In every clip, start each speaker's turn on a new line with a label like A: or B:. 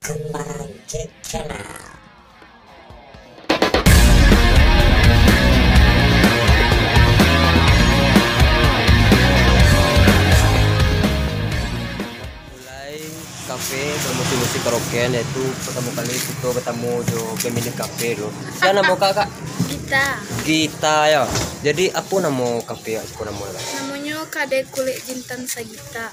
A: Kembaran Channel.
B: Kafe bermusik-musik karaokean, yaitu pertama kali kita ketemu do pemilik kafe do. Siapa nama kakak? Gita ya. Jadi apa nama kafe? Apa nama?
C: Namanya Kadai Kulit Jintan Sagita.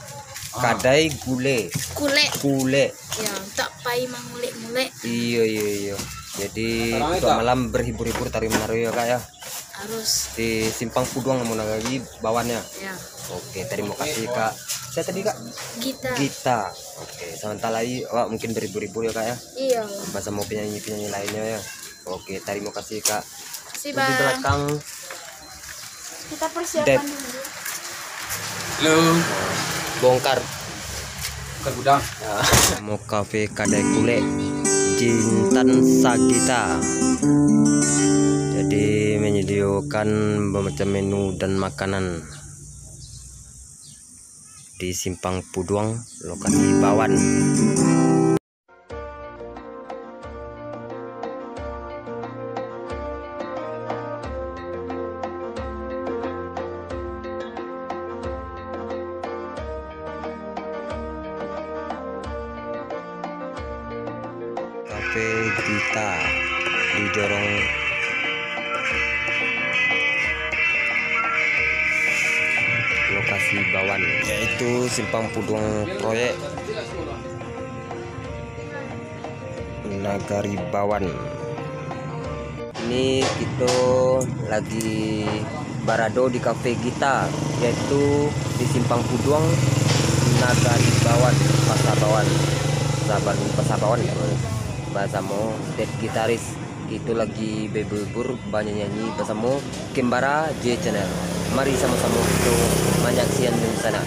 B: Kadai Gule. Kule.
C: Ya, tak pai mangulek-mulek.
B: Iya. Jadi untuk malam berhibur-hibur tarik menarik ya kak ya.
C: Harus
B: Di Simpang Puduang namun lagi bawahnya.
C: ya.
B: Oke, terima kasih kak. Saya tadi kak
C: Gita.
B: Oke, sementara lagi mungkin berhibur-hibur ya kak ya.
C: Iya.
B: Masa mau penyanyi-penyanyi lainnya ya. Oke, terima kasih kak.
C: Kasih
B: Di
C: bang.
B: belakang
C: Kita persiapan
B: Dep.
C: dulu.
D: Halo,
B: bongkar
D: bukan gudang.
B: mau kafe Kadai Kule Jintan Sagita. Jadi menyediakan bermacam menu dan makanan di Simpang Puduang, lokasi Bawan. Kafe Gita didorong lokasi Bawan, yaitu Simpang Puduang proyek Nagari Bawan. Ini kita lagi barado di Kafe Gita, yaitu di Simpang Puduang Nagari Bawan, Pasar Bawan. Pasar Bawan ya, bahasa mau dead gitaris itu lagi bebur banyak nyanyi bersama Kembara J Channel. Mari sama-sama kita menyaksikan di sana.